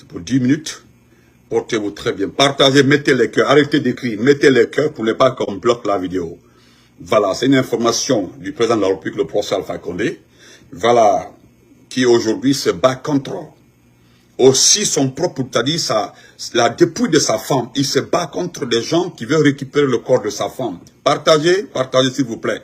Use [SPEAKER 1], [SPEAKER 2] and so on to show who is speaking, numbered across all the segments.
[SPEAKER 1] C'est pour 10 minutes. Portez-vous très bien. Partagez, mettez les cœurs. Arrêtez d'écrire. Mettez les cœurs pour ne pas qu'on bloque la vidéo. Voilà, c'est une information du président de la République, le professeur Alpha Condé. Voilà, qui aujourd'hui se bat contre aussi son propre, c'est-à-dire la dépouille de sa femme. Il se bat contre des gens qui veulent récupérer le corps de sa femme. Partagez, partagez s'il vous plaît.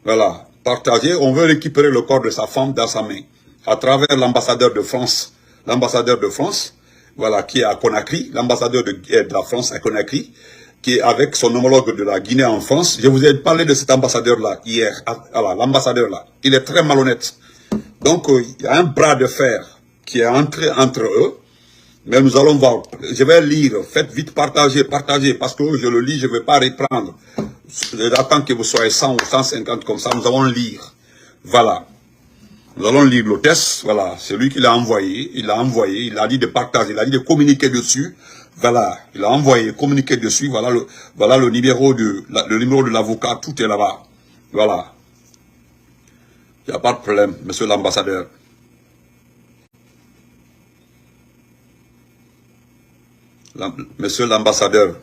[SPEAKER 1] Voilà, partagez. On veut récupérer le corps de sa femme dans sa main. À travers l'ambassadeur de France. L'ambassadeur de France. Voilà, qui est à Conakry, l'ambassadeur de la France à Conakry, qui est avec son homologue de la Guinée en France. Je vous ai parlé de cet ambassadeur-là hier. Voilà, l'ambassadeur-là. Il est très malhonnête. Donc, il y a un bras de fer qui est entré entre eux. Mais nous allons voir. Je vais lire. Faites vite partager, partagez. Parce que je le lis, je ne vais pas reprendre. J'attends que vous soyez 100 ou 150 comme ça. Nous allons lire. Voilà. Nous allons lire l'hôtesse, voilà, c'est lui qui l'a envoyé, il a dit de partager, il a dit de communiquer dessus, voilà, il a envoyé, communiquer dessus, voilà le numéro de l'avocat, tout est là-bas, voilà. Il n'y a pas de problème, monsieur l'ambassadeur. Monsieur l'ambassadeur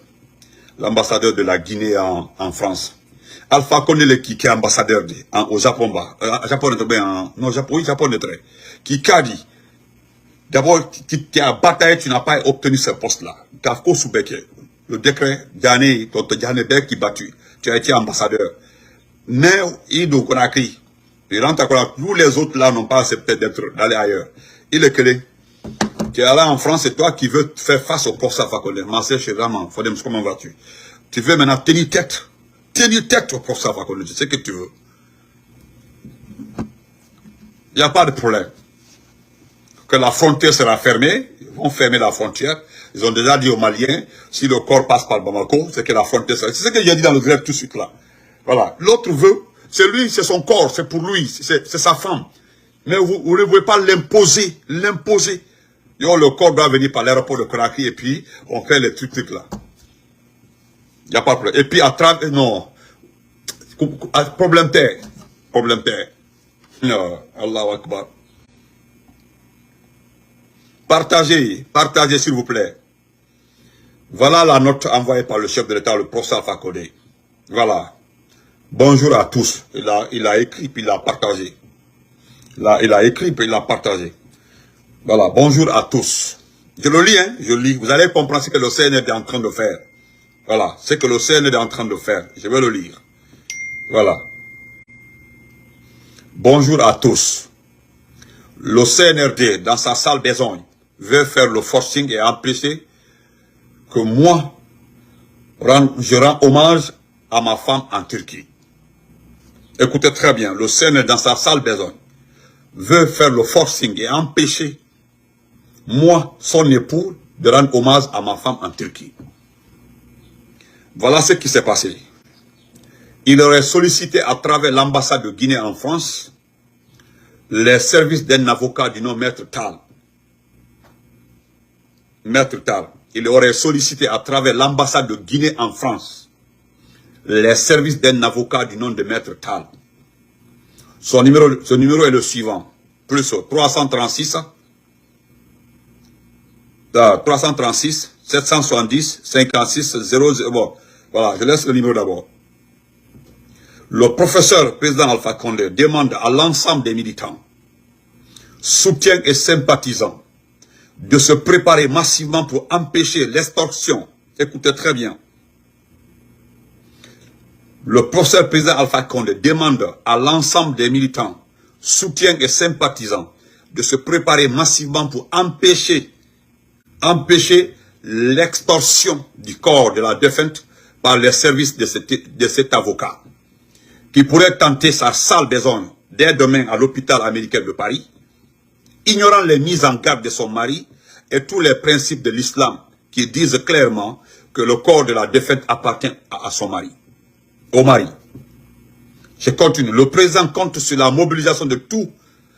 [SPEAKER 1] de la Guinée en France. Alpha Condé qui est ambassadeur au Japon, qui a dit, d'abord, tu as bataillé, tu n'as pas obtenu ce poste-là. Le décret d'année, qui battu, tu as été ambassadeur. Mais il doit Conakry, tous les autres là n'ont pas accepté d'aller ailleurs. Il est clé. Tu es là en France, c'est toi qui veux faire face au professeur Alpha Condé. Comment vas-tu? Tu veux maintenant tenir tête. Tenir tête au professeur Alpha Condé, c'est ce que tu veux. Il n'y a pas de problème. Que la frontière sera fermée, ils vont fermer la frontière. Ils ont déjà dit aux Maliens, si le corps passe par Bamako, c'est que la frontière sera... C'est ce que j'ai dit dans le grève tout de suite là. Voilà. L'autre veut, c'est lui, c'est son corps, c'est pour lui, c'est sa femme. Mais vous ne pouvez pas l'imposer, l'imposer. Le corps doit venir par l'aéroport de Conakry et puis on fait les trucs là. Il n'y a pas de problème. Et puis à travers, non. Problème terre. Problème terre. Non, Allahu Akbar. Partagez, partagez s'il vous plaît. Voilà la note envoyée par le chef de l'État, le professeur Alpha Condé. Voilà. Bonjour à tous. Il a écrit puis il a partagé. Là, il a écrit puis il a partagé. Voilà. Bonjour à tous. Je le lis, hein. Je lis. Vous allez comprendre ce que le CNR est en train de faire. Voilà, c'est que le CNR est en train de faire. Je vais le lire. Voilà. Bonjour à tous. Le CNRD, dans sa salle besogne, veut faire le forcing et empêcher que moi, je rends hommage à ma femme en Turquie. Écoutez très bien, le CNRD, dans sa salle besogne, veut faire le forcing et empêcher moi, son époux, de rendre hommage à ma femme en Turquie. Voilà ce qui s'est passé. Il aurait sollicité à travers l'ambassade de Guinée en France les services d'un avocat du nom Maître Tal. Maître Tal. Il aurait sollicité à travers l'ambassade de Guinée en France les services d'un avocat du nom de Maître Tal. Son numéro est le suivant. Plus 336 770 56 00. Bon, voilà, je laisse le numéro d'abord. Le professeur président Alpha Condé demande à l'ensemble des militants, soutiens et sympathisants de se préparer massivement pour empêcher l'extorsion. Écoutez très bien. Le professeur président Alpha Condé demande à l'ensemble des militants, soutiens et sympathisants de se préparer massivement pour empêcher l'extorsion du corps de la défunte par les services de cet avocat, qui pourrait tenter sa sale besogne dès demain à l'hôpital américain de Paris, ignorant les mises en garde de son mari et tous les principes de l'islam qui disent clairement que le corps de la défunte appartient à son mari, au mari. Je continue. Le président compte sur la mobilisation de tous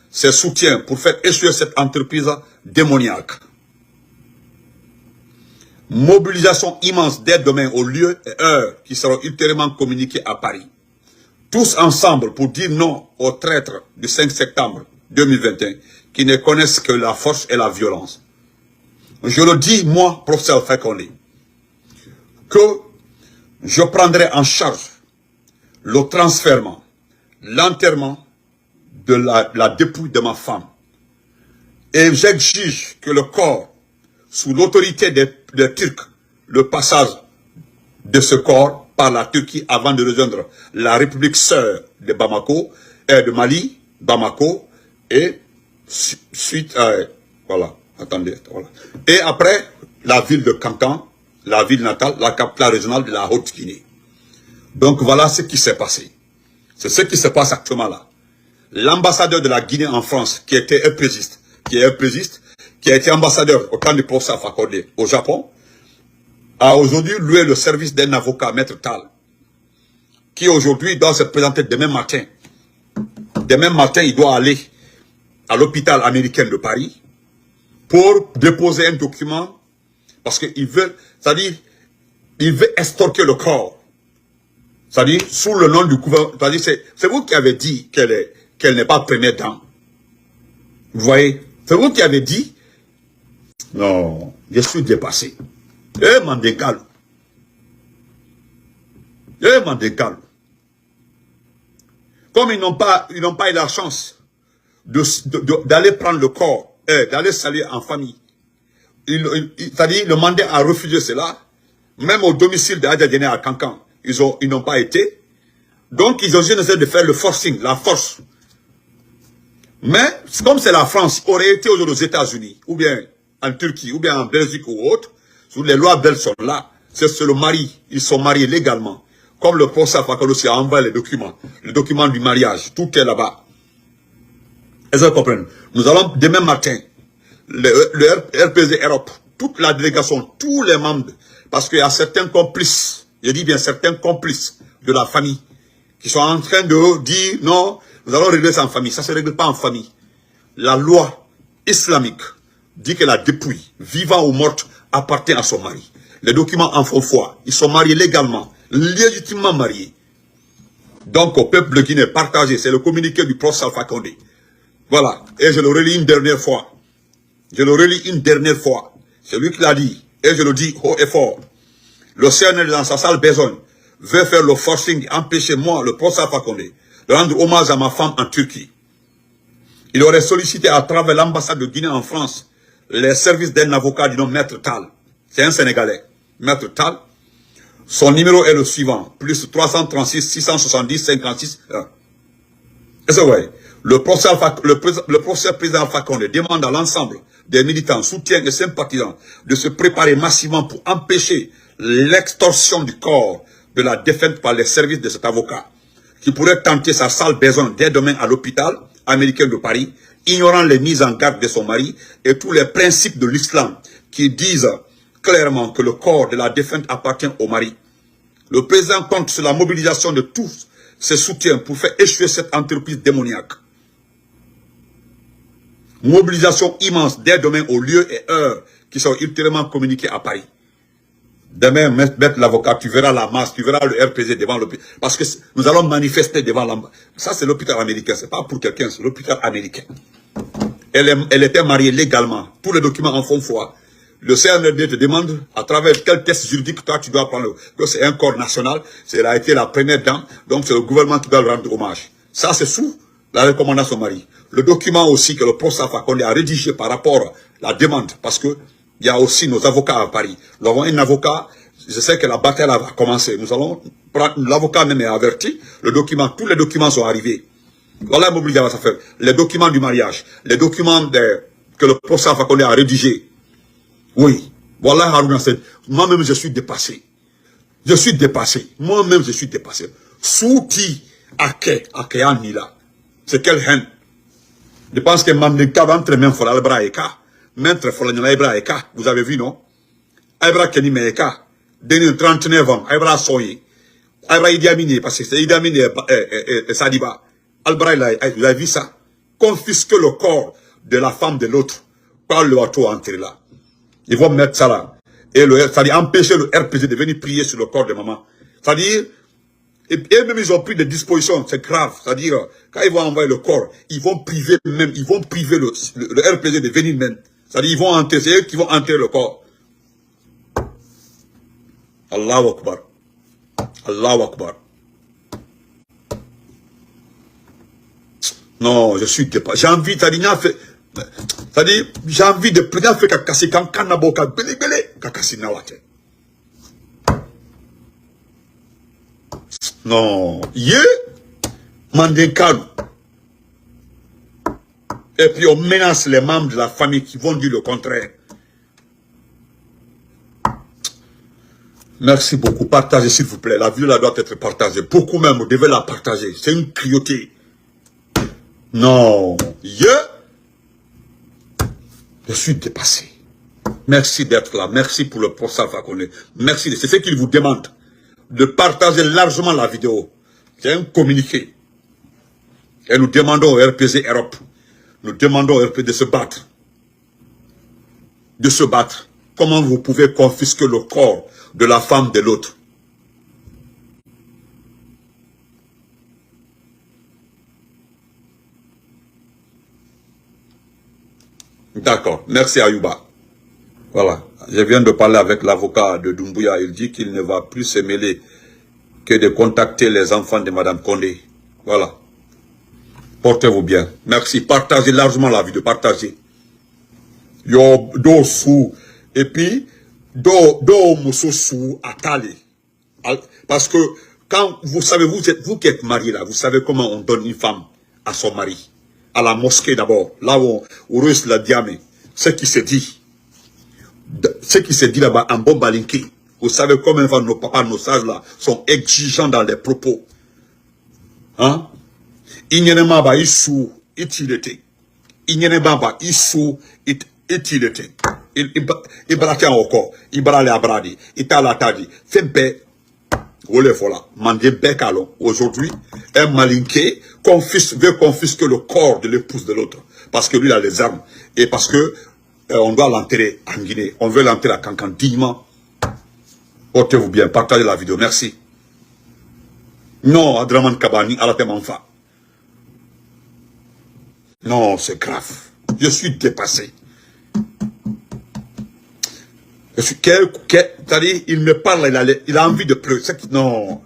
[SPEAKER 1] ses soutiens pour faire échouer cette entreprise démoniaque. Mobilisation immense dès demain au lieu et heure qui seront ultérieurement communiqués à Paris. Tous ensemble pour dire non aux traîtres du 5 septembre 2021 qui ne connaissent que la force et la violence. je le dis, moi, professeur Fakonde, que je prendrai en charge le transfèrement, l'enterrement de la dépouille de ma femme. Et j'exige que le corps, sous l'autorité des Turcs, le passage de ce corps par la Turquie avant de rejoindre la République sœur de Bamako, de Mali, Bamako, et suite à, voilà, attendez, voilà. Et après, la ville de Kankan, la ville natale, la capitale régionale de la Haute-Guinée. Donc voilà ce qui s'est passé. C'est ce qui se passe actuellement là. L'ambassadeur de la Guinée en France, qui était épésiste, qui a été ambassadeur au temps du professeur Fakonde au Japon, a aujourd'hui loué le service d'un avocat, Maître Tal, qui aujourd'hui doit se présenter demain matin. Demain matin, il doit aller à l'hôpital américain de Paris pour déposer un document, parce qu'il veut, c'est-à-dire, il veut extorquer le corps. C'est-à-dire, sous le nom du gouvernement, c'est-à-dire, c'est vous qui avez dit qu'elle n'est pas première dame. Vous voyez? C'est vous qui avez dit, non, je suis dépassé. Eh, m'en décale. Eh, m'en décale. Comme ils n'ont pas eu la chance d'aller prendre le corps, d'aller saluer en famille. C'est-à-dire, le mandat a refusé cela. Même au domicile de Adja Diéné à Kankan, ils n'ont pas été. Donc, ils ont essayé de faire le forcing, la force. Mais, comme c'est la France, aurait été aujourd'hui aux États-Unis, ou bien en Turquie, ou bien en Belgique ou autre, les lois belges sont là. C'est le mari. Ils sont mariés légalement. Comme le professeur Fakonde aussi a envoyé les documents du mariage. Tout est là-bas. Est-ce que vous comprenez? Nous allons demain matin, le RPZ Europe, toute la délégation, tous les membres, parce qu'il y a certains complices, je dis bien certains complices de la famille, qui sont en train de dire non, nous allons régler ça en famille. Ça ne se règle pas en famille. La loi islamique dit que la dépouille, vivant ou morte, appartient à son mari. Les documents en font foi. Ils sont mariés légalement, légitimement mariés. Donc au peuple guinéen partagé, c'est le communiqué du professeur Fakonde. Voilà. Et je le relis une dernière fois. Je le relis une dernière fois. C'est lui qui l'a dit. Et je le dis haut et fort. Le CNL dans sa sale besogne veut faire le forcing, empêcher moi, le professeur Fakonde, de rendre hommage à ma femme en Turquie. Il aurait sollicité à travers l'ambassade de Guinée en France les services d'un avocat du nom Maître Tal. C'est un Sénégalais. Maître Tal. Son numéro est le suivant. Plus 336 670 56 1. Est-ce que vous voyez? Le professeur président Fakonde demande à l'ensemble des militants, soutiens et sympathisants de se préparer massivement pour empêcher l'extorsion du corps de la défunte par les services de cet avocat, qui pourrait tenter sa sale besogne dès demain à l'hôpital américain de Paris, ignorant les mises en garde de son mari et tous les principes de l'islam qui disent clairement que le corps de la défunte appartient au mari. Le président compte sur la mobilisation de tous ses soutiens pour faire échouer cette entreprise démoniaque. Mobilisation immense dès demain aux lieux et heures qui sont ultérieurement communiqués à Paris. Demain, mettre l'avocat, tu verras la masse, tu verras le RPZ devant l'hôpital. Parce que nous allons manifester devant l'ambassade. Ça, c'est l'hôpital américain. C'est pas pour quelqu'un, c'est l'hôpital américain. Elle était mariée légalement. Tous les documents en font foi. Le CNRD te demande, à travers quel test juridique toi tu dois prendre, que c'est un corps national, elle a été la première dame, donc c'est le gouvernement qui doit lui rendre hommage. Ça, c'est sous la recommandation au mari. Le document aussi que le professeur Fakonde a rédigé par rapport à la demande, parce que il y a aussi nos avocats à Paris. Nous avons un avocat, je sais que la bataille va commencer. Nous allons prendre, l'avocat même est averti, le document, tous les documents sont arrivés. Voilà mobilisation à faire. Les documents du mariage, les documents que le professeur Fakonde a rédigés. Oui, voilà Harouna Sène. Moi-même, je suis dépassé. Je suis dépassé. Moi-même, je suis dépassé. Souti Akean Nila. C'est quelle haine. Je pense que Mamdeka va entre même Fola Ebra Eka. Maître Fola Ebra Eka. Vous avez vu, non? Ebra Kenime Eka. Dernier 39 ans. Ebra Soye. Ebra Idi Amine, parce que c'est Idi Amine et Sadiba. Albra, vous avez vu ça? Confisquer le corps de la femme de l'autre par le bateau entré là. Ils vont mettre ça là. Et c'est-à-dire empêcher le RPG de venir prier sur le corps de maman. C'est-à-dire, et même ils ont pris des dispositions, c'est grave. C'est-à-dire, quand ils vont envoyer le corps, ils vont priver même, ils vont priver le RPG de venir même C'est-à-dire, ils vont entrer, c'est eux qui vont entrer le corps. Allahu Akbar. Allahu Akbar. Non, je suis dépassé. J'ai envie, c'est-à-dire, j'ai envie de prendre faire kakasi quand kanabo ka bele kakasi nawate. Non, Mandenkalu. Et puis on menace les membres de la famille qui vont dire le contraire. Merci beaucoup. Partagez s'il vous plaît. La vidéo là doit être partagée. Beaucoup même, vous devez la partager. C'est une cruauté. Non. Je suis dépassé. Merci d'être là. Merci pour le procès Fakonde. Merci. C'est ce qu'il vous demande. De partager largement la vidéo. C'est un communiqué. Et nous demandons au RPC Europe. Nous demandons au RPC de se battre. De se battre. Comment vous pouvez confisquer le corps de la femme de l'autre? D'accord. Merci Ayouba. Voilà. Je viens de parler avec l'avocat de Doumbouya. Il dit qu'il ne va plus se mêler que de contacter les enfants de Madame Condé. Voilà. Portez-vous bien. Merci. Partagez largement la vidéo. Partagez. Yo, do sous. Et puis, do muso sous atali. Parce que, quand vous savez, vous qui êtes marié là, vous savez comment on donne une femme à son mari. À la mosquée d'abord. Là où on reçoit la diamé. Ce qui se dit. Ce qui se dit là-bas en bon balinki. Vous savez combien nos papas, nos sages là, sont exigeants dans les propos. Hein? Ignénément, bah, issou, itilité. Ignénément, bah, issou, itilité. Il braquait encore. Il braquait à bradi. Il t'a la tadi. Fait bé. Olé, voilà. Mandé bécalon. Aujourd'hui, un malinqué veut confisquer le corps de l'épouse de l'autre. Parce que lui, il a les armes. Et parce que, on doit l'enterrer en Guinée. On veut l'enterrer à Cancan dignement. Portez-vous bien. Partagez la vidéo. Merci. Non, Adraman Kabani, Alatemanfa. Non, c'est grave. Je suis dépassé. Je suis c'est-à-dire, il me parle, il a envie de pleurer. Non.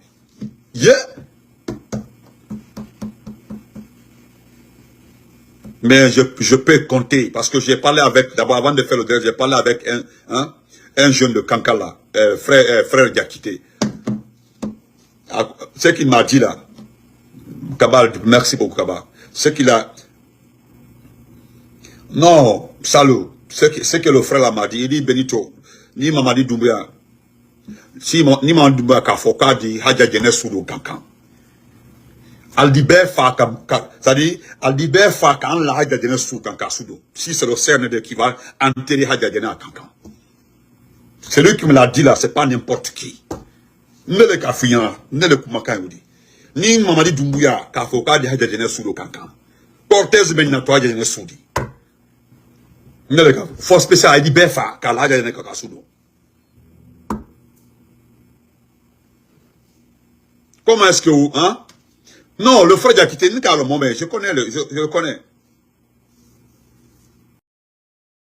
[SPEAKER 1] Mais je peux compter, parce que j'ai parlé avec, d'abord avant de faire le direct, j'ai parlé avec un jeune de Kankala, frère Diakité. Ce qu'il m'a dit là, Kabal, merci beaucoup Kabal. Ce qu'il a... Non, salut. Ce que le frère m'a dit, il dit Benito, ni Mamadi Doumbia, ni Mamadi Doumbia Kafoka dit Hadja Djene Soudou Kankan. Aldiber fa c'est-à-dire Aldiber fa quand la Hadja Djene Soudou Kankan Soudou. Si c'est le CND qui va enterrer Hadja Djene à Kankan. C'est lui qui me l'a dit là, c'est pas n'importe qui. Ne le Kafiyan, ne le Kumakan dit. Ni Mamadi Doumbia Kafoka dit Hadja Djene Soudou Kankan. Cortez Beninato Hadja Djene Soudi. Force spéciale, il dit Befa, car là, il y a un kakasudo. Comment est-ce que vous, hein? Non, le frère Diakité, je connais.